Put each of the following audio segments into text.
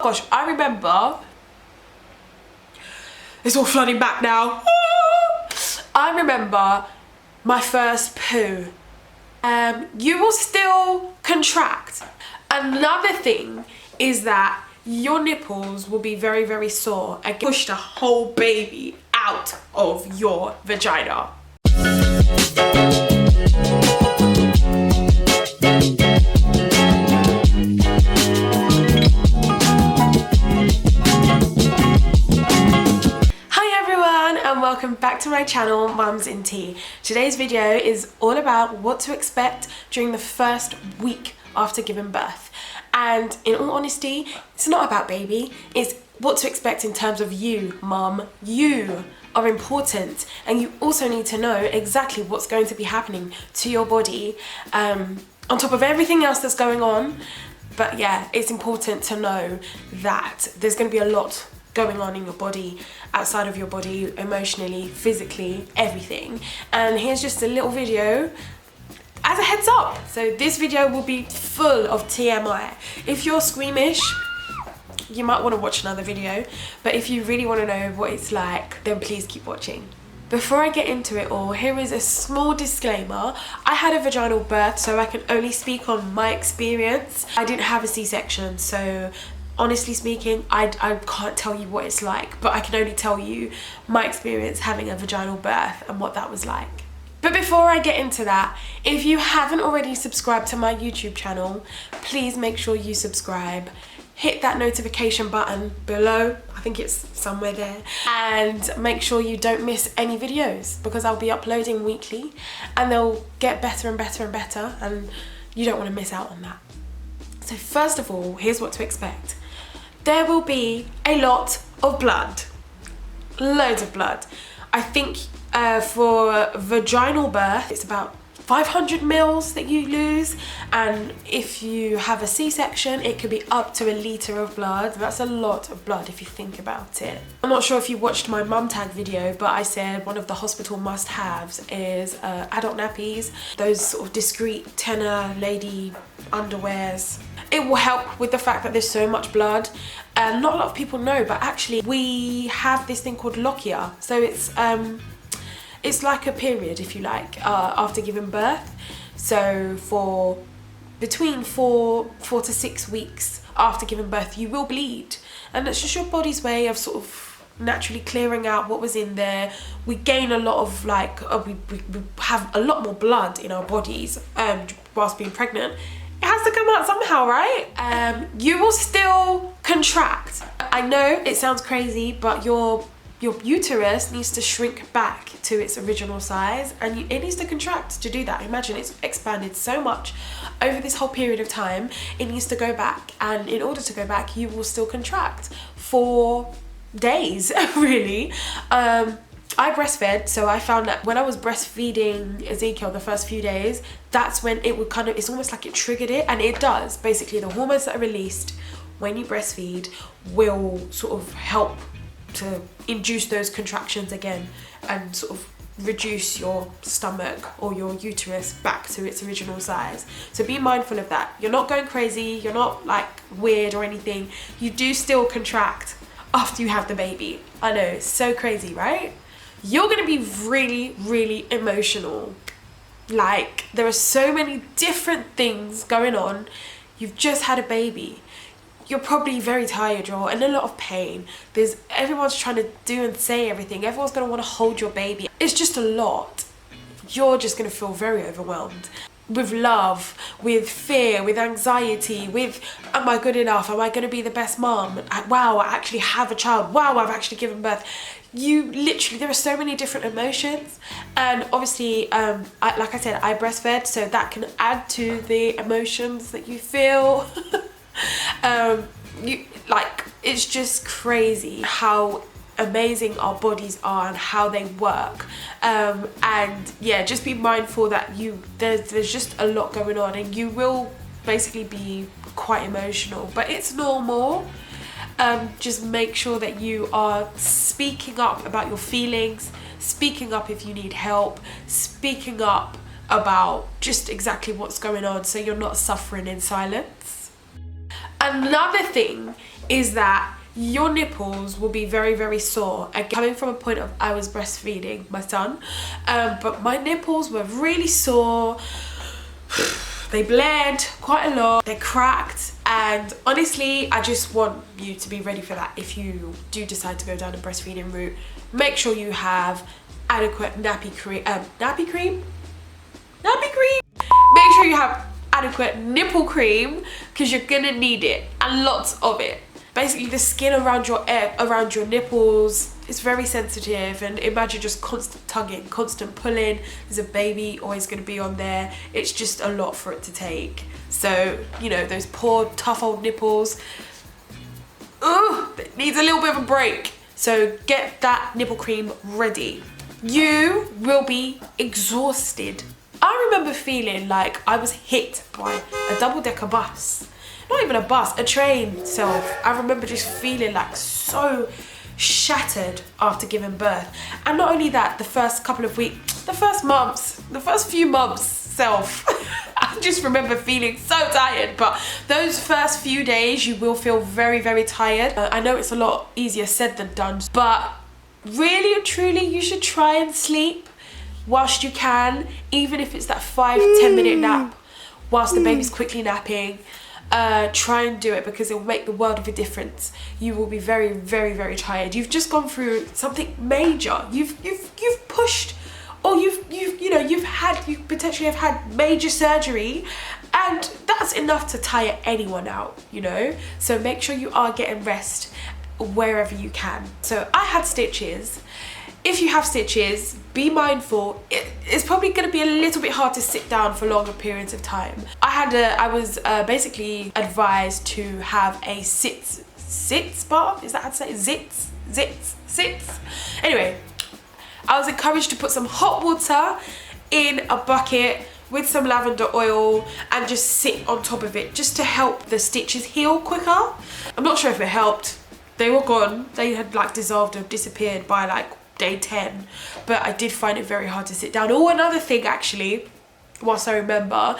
Gosh, I remember, it's all flooding back now. I remember my first poo. You will still contract. Another thing is that your nipples will be very, very sore and push the whole baby out of your vagina. Welcome back to my channel, Mums in Tea. Today's video is all about what to expect during the first week after giving birth. And in all honesty, it's not about baby, it's what to expect in terms of you, mum. You are important, and you also need to know exactly what's going to be happening to your body on top of everything else that's going on. But yeah, it's important to know that there's going to be a lot going on in your body, outside of your body, emotionally, physically, everything. And here's just a little video as a heads up. So this video will be full of TMI. If you're squeamish, you might want to watch another video, but if you really want to know what it's like, then please keep watching. Before I get into it all, here is a small disclaimer. I had a vaginal birth, so I can only speak on my experience. I didn't have a C-section, so honestly speaking, I can't tell you what it's like, but I can only tell you my experience having a vaginal birth and what that was like. But before I get into that, if you haven't already subscribed to my YouTube channel, please make sure you subscribe. Hit that notification button below, I think it's somewhere there, and make sure you don't miss any videos because I'll be uploading weekly and they'll get better and better and better, and you don't want to miss out on that. So first of all, here's what to expect. There will be a lot of blood, loads of blood. I think for vaginal birth, it's about 500 mils that you lose, and if you have a C-section, it could be up to 1 litre of blood. That's a lot of blood if you think about it. I'm not sure if you watched my mum tag video, but I said one of the hospital must-haves is adult nappies, those sort of discreet tenor lady underwears. It will help with the fact that there's so much blood. Not a lot of people know, but actually we have this thing called lochia. So it's like a period, if you like, after giving birth. So for between four to 6 weeks after giving birth, you will bleed. And it's just your body's way of sort of naturally clearing out what was in there. We gain a lot of we have a lot more blood in our bodies whilst being pregnant. It has to come out somehow, right? You will still contract. I know it sounds crazy, but your uterus needs to shrink back to its original size, and it needs to contract to do that. Imagine it's expanded so much over this whole period of time. It needs to go back, and in order to go back, you will still contract for days, really. I breastfed, so I found that when I was breastfeeding Ezekiel the first few days, that's when it would it's almost like it triggered it, and it does. Basically, the hormones that are released when you breastfeed will sort of help to induce those contractions again and sort of reduce your stomach or your uterus back to its original size. So be mindful of that. You're not going crazy, you're not like weird or anything. You do still contract after you have the baby. I know, it's so crazy, right? You're gonna be really, really emotional. Like, there are so many different things going on. You've just had a baby. You're probably very tired, you're in a lot of pain. Everyone's trying to do and say everything. Everyone's gonna wanna hold your baby. It's just a lot. You're just gonna feel very overwhelmed. With love, with fear, with anxiety, with, am I good enough? Am I gonna be the best mom? Wow, I actually have a child. Wow, I've actually given birth. You literally, there are so many different emotions, and obviously like I said, I breastfed, so that can add to the emotions that you feel. It's just crazy how amazing our bodies are and how they work, and yeah, just be mindful that there's just a lot going on, and you will basically be quite emotional, but it's normal. Just make sure that you are speaking up about your feelings, speaking up if you need help, speaking up about just exactly what's going on, so you're not suffering in silence. Another thing is that your nipples will be very, very sore. And coming from a point of I was breastfeeding my son, but my nipples were really sore. They bled quite a lot, they cracked, and honestly, I just want you to be ready for that. If you do decide to go down the breastfeeding route, make sure you have adequate nappy cream. Make sure you have adequate nipple cream, because you're gonna need it, and lots of it. Basically, the skin around your nipples is very sensitive, and imagine just constant tugging, constant pulling. There's a baby always going to be on there. It's just a lot for it to take. So, you know, those poor tough old nipples, it needs a little bit of a break. So get that nipple cream ready. You will be exhausted. I remember feeling like I was hit by a double-decker bus. Not even a bus, a train self. I remember just feeling like so shattered after giving birth. And not only that, the first couple of weeks, the first few months self, I just remember feeling so tired. But those first few days, you will feel very, very tired. I know it's a lot easier said than done, but really and truly, you should try and sleep whilst you can, even if it's that 5-10 minute nap whilst the baby's quickly napping. Try and do it, because it will make the world of a difference. You will be very, very, very tired. You've just gone through something major. You've pushed, or you potentially have had major surgery, and that's enough to tire anyone out, you know. So make sure you are getting rest wherever you can. So I had stitches. If you have stitches, be mindful. It's probably going to be a little bit hard to sit down for longer periods of time. I was basically advised to have a SITZ bath. Is that how to say it? SITZ. Anyway, I was encouraged to put some hot water in a bucket with some lavender oil and just sit on top of it, just to help the stitches heal quicker. I'm not sure if it helped. They were gone. They had like dissolved or disappeared by like day 10, but I did find it very hard to sit down. Oh, another thing actually, whilst I remember,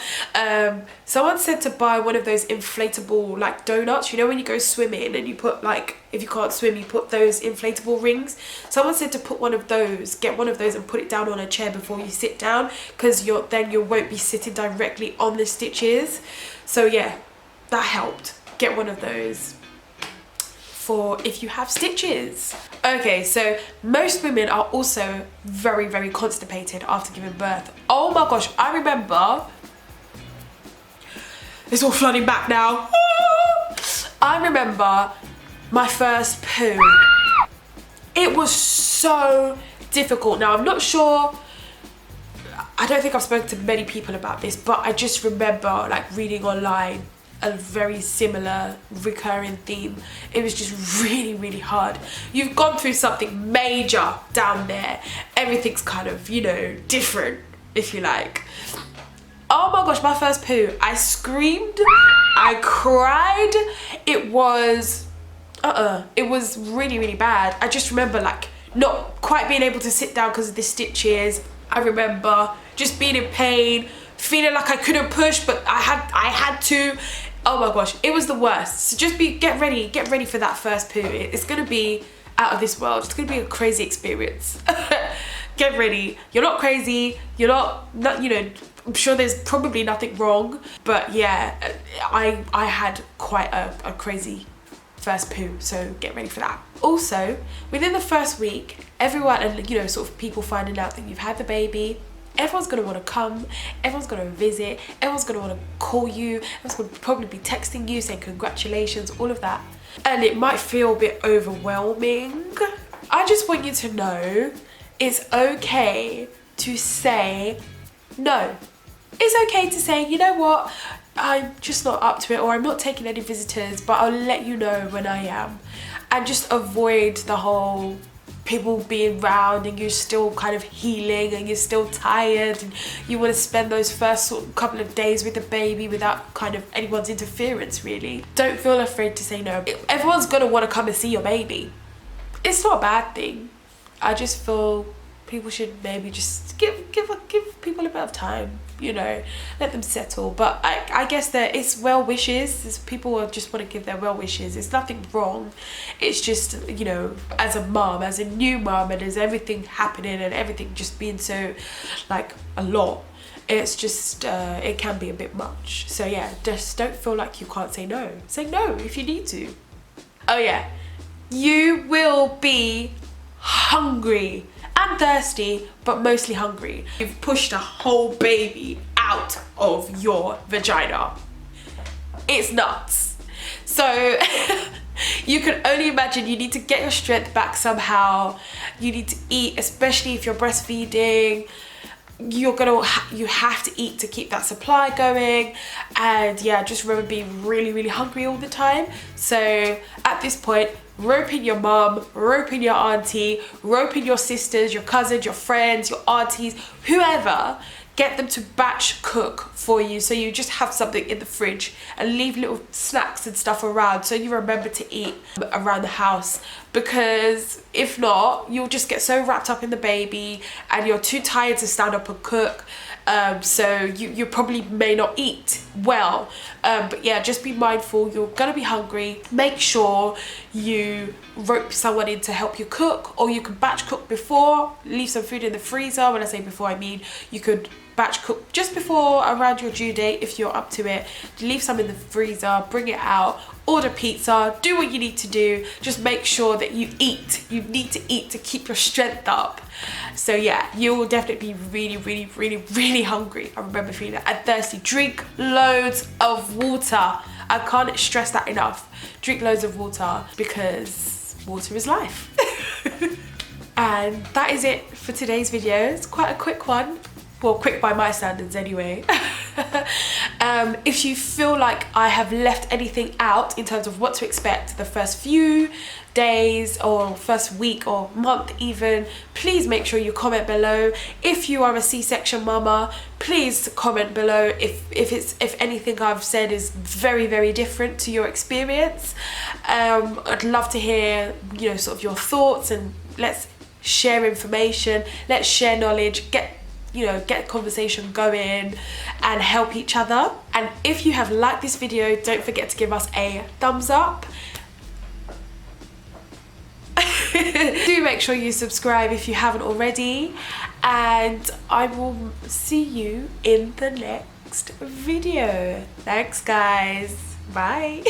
someone said to buy one of those inflatable like donuts, you know, when you go swimming and you put like, if you can't swim, you put those inflatable rings. Someone said to put one of those, get one of those and put it down on a chair before you sit down, because then you won't be sitting directly on the stitches. So yeah, that helped. Get one of those for if you have stitches. Okay, so most women are also very, very constipated after giving birth. Oh my gosh, I remember, it's all flooding back now. I remember my first poo. It was so difficult. Now I'm not sure, I don't think I've spoken to many people about this, but I just remember like reading online a very similar recurring theme. It was just really, really hard. You've gone through something major down there. Everything's kind of, you know, different, if you like. Oh my gosh, my first poo. I screamed, I cried. It was really, really bad. I just remember like not quite being able to sit down because of the stitches. I remember just being in pain, feeling like I couldn't push, but I had to. Oh my gosh, it was the worst. So just get ready for that first poo. It's gonna be out of this world. It's gonna be a crazy experience. Get ready. You're not crazy. You're not, you know, I'm sure there's probably nothing wrong, but yeah, I had quite a crazy first poo, so get ready for that. Also, within the first week, everyone, and you know, sort of people finding out that you've had the baby, everyone's gonna want to come, everyone's gonna visit, everyone's gonna want to call you, everyone's gonna probably be texting you saying congratulations, all of that. And it might feel a bit overwhelming. I just want you to know it's okay to say no. It's okay to say, you know what, I'm just not up to it, or I'm not taking any visitors, but I'll let you know when I am. And just avoid the whole people being round and you're still kind of healing and you're still tired and you want to spend those first sort of couple of days with the baby without kind of anyone's interference, really. Don't feel afraid to say no. Everyone's gonna want to come and see your baby. It's not a bad thing. I just feel people should maybe just give people a bit of time. you know, let them settle. But I guess that it's well wishes. People just want to give their well wishes. It's nothing wrong. It's just, you know, as a mum, as a new mum, and as everything happening and everything just being so like a lot, it's just it can be a bit much. So yeah, just don't feel like you can't say no. Say no if you need to. Oh yeah, you will be hungry and thirsty, but mostly hungry. You've pushed a whole baby out of your vagina. It's nuts. So you can only imagine you need to get your strength back somehow. You need to eat, especially if you're breastfeeding. You have to eat to keep that supply going. And yeah, just remember being really hungry all the time. So at this point, rope in your mum, rope in your auntie, rope in your sisters, your cousins, your friends, your aunties, whoever. Get them to batch cook for you, so you just have something in the fridge, and leave little snacks and stuff around so you remember to eat around the house. Because if not, you'll just get so wrapped up in the baby and you're too tired to stand up and cook. So you probably may not eat well. But yeah, just be mindful, you're gonna be hungry. Make sure you rope someone in to help you cook, or you can batch cook before. Leave some food in the freezer. When I say before, I mean you could batch cook just before, around your due date, if you're up to it. Leave some in the freezer, bring it out, order pizza, do what you need to do. Just make sure that you eat. You need to eat to keep your strength up. So yeah, you will definitely be really hungry. I remember feeling that. And thirsty. Drink loads of water. I can't stress that enough. Drink loads of water, because water is life. And that is it for today's video. It's quite a quick one. Well, quick by my standards anyway. If you feel like I have left anything out in terms of what to expect the first few days or first week or month even, please make sure you comment below. If you are a C-section mama, please comment below if anything I've said is very different to your experience. I'd love to hear, you know, sort of your thoughts, and let's share information, let's share knowledge, get conversation going and help each other. And if you have liked this video, don't forget to give us a thumbs up. Do make sure you subscribe if you haven't already, and I will see you in the next video. Thanks guys, bye.